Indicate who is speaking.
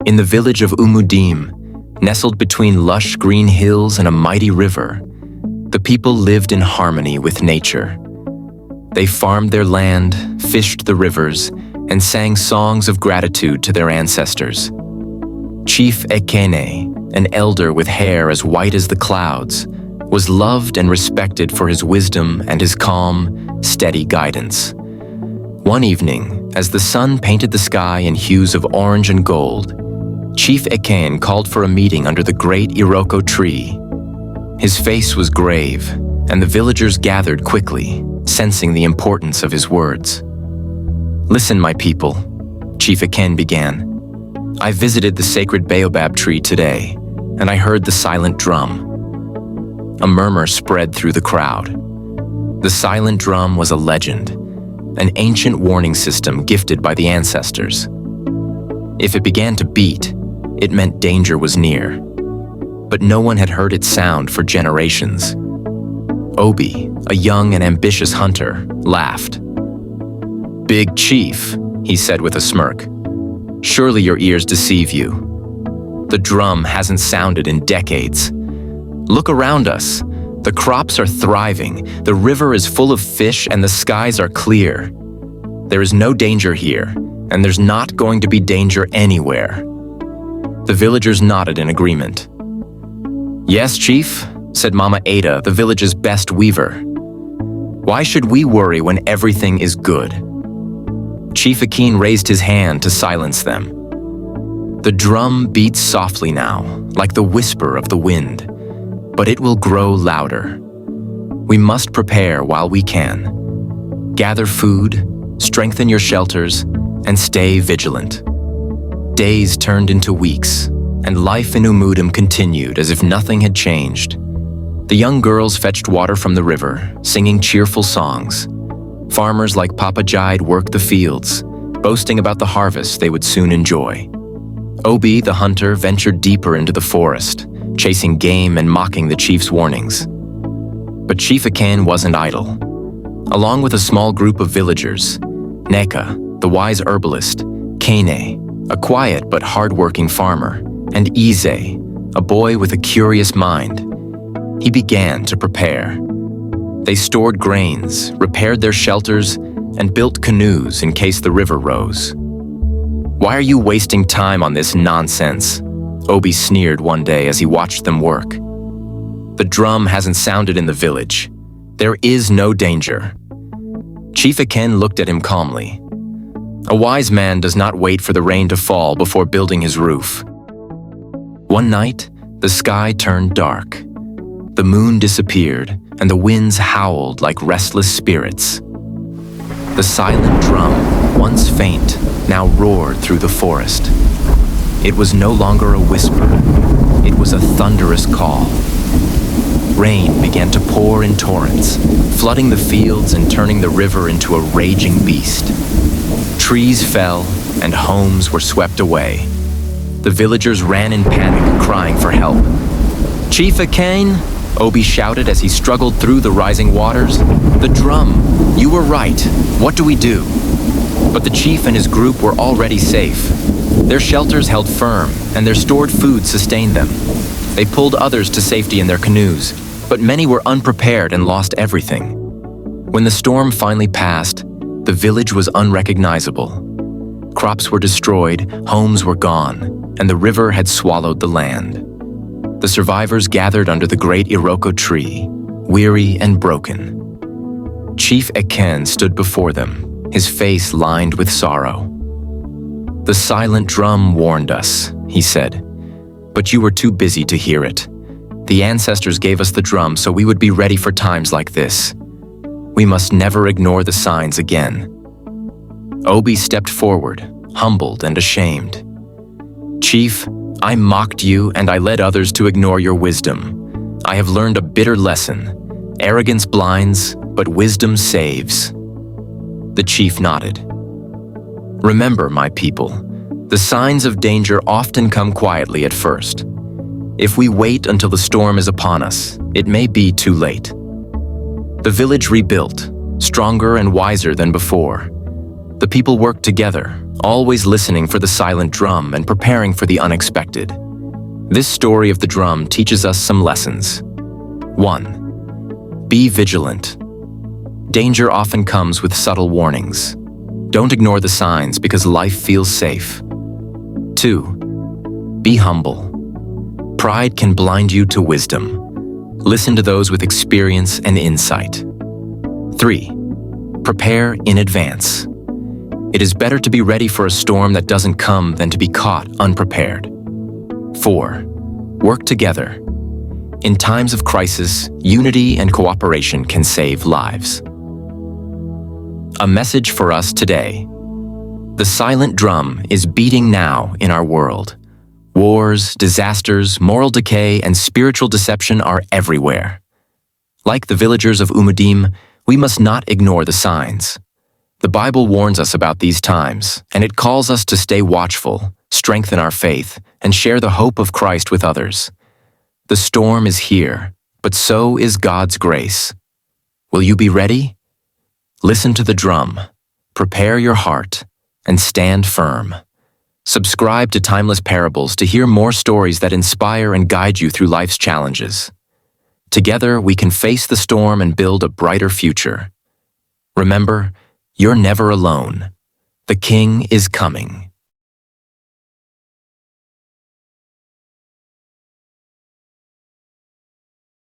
Speaker 1: In the village of Umudim, nestled between lush green hills and a mighty river, the people lived in harmony with nature. They farmed their land, fished the rivers, and sang songs of gratitude to their ancestors. Chief Ekene, an elder with hair as white as the clouds, was loved and respected for his wisdom and his calm, steady guidance. One evening, as the sun painted the sky in hues of orange and gold, Chief Ekene called for a meeting under the great Iroko tree. His face was grave, and the villagers gathered quickly, sensing the importance of his words. "Listen, my people," Chief Ekene began. "I visited the sacred baobab tree today, and I heard the silent drum." A murmur spread through the crowd. The silent drum was a legend, an ancient warning system gifted by the ancestors. If it began to beat, it meant danger was near. But no one had heard its sound for generations. Obi, a young and ambitious hunter, laughed. "Big Chief," he said with a smirk, "surely your ears deceive you. The drum hasn't sounded in decades. Look around us. The crops are thriving, the river is full of fish, and the skies are clear. There is no danger here, and there's not going to be danger anywhere." The villagers nodded in agreement. "Yes, Chief," said Mama Ada, the village's best weaver. "Why should we worry when everything is good?" Chief Ekene raised his hand to silence them. "The drum beats softly now, like the whisper of the wind, but it will grow louder. We must prepare while we can. Gather food, strengthen your shelters, and stay vigilant." Days turned into weeks, and life in Umudim continued as if nothing had changed. The young girls fetched water from the river, singing cheerful songs. Farmers like Papa Jide worked the fields, boasting about the harvest they would soon enjoy. Obi, the hunter, ventured deeper into the forest, chasing game and mocking the chief's warnings. But Chief Ekene wasn't idle. Along with a small group of villagers, Neka, the wise herbalist, Kene, a quiet but hard-working farmer, and Ize, a boy with a curious mind, he began to prepare. They stored grains, repaired their shelters, and built canoes in case the river rose. "Why are you wasting time on this nonsense?" Obi sneered one day as he watched them work. "The drum hasn't sounded in the village. There is no danger." Chief Ekene looked at him calmly. A wise man does not wait for the rain to fall before building his roof. One night, the sky turned dark. The moon disappeared, and the winds howled like restless spirits. The silent drum, once faint, now roared through the forest. It was no longer a whisper. It was a thunderous call. Rain began to pour in torrents, flooding the fields and turning the river into a raging beast. Trees fell, and homes were swept away. The villagers ran in panic, crying for help. "Chief Ekene," Obi shouted as he struggled through the rising waters. "The drum! You were right. What do we do?" But the chief and his group were already safe. Their shelters held firm, and their stored food sustained them. They pulled others to safety in their canoes, but many were unprepared and lost everything. When the storm finally passed, the village was unrecognizable. Crops were destroyed, homes were gone, and the river had swallowed the land. The survivors gathered under the great Iroko tree, weary and broken. Chief Ekene stood before them, his face lined with sorrow. "The silent drum warned us," he said, "but you were too busy to hear it. The ancestors gave us the drum so we would be ready for times like this. We must never ignore the signs again." Obi stepped forward, humbled and ashamed. "Chief, I mocked you and I led others to ignore your wisdom. I have learned a bitter lesson. Arrogance blinds, but wisdom saves." The chief nodded. "Remember, my people, the signs of danger often come quietly at first. If we wait until the storm is upon us, it may be too late." The village rebuilt, stronger and wiser than before. The people worked together, always listening for the silent drum and preparing for the unexpected. This story of the drum teaches us some lessons. 1. Be vigilant. Danger often comes with subtle warnings. Don't ignore the signs because life feels safe. 2. Be humble. Pride can blind you to wisdom. Listen to those with experience and insight. 3. Prepare in advance. It is better to be ready for a storm that doesn't come than to be caught unprepared. 4. Work together. In times of crisis, unity and cooperation can save lives. A message for us today. The silent drum is beating now in our world. Wars, disasters, moral decay, and spiritual deception are everywhere. Like the villagers of Umudim, we must not ignore the signs. The Bible warns us about these times, and it calls us to stay watchful, strengthen our faith, and share the hope of Christ with others. The storm is here, but so is God's grace. Will you be ready? Listen to the drum, prepare your heart, and stand firm. Subscribe to Timeless Parables to hear more stories that inspire and guide you through life's challenges. Together, we can face the storm and build a brighter future. Remember, you're never alone. The King is coming.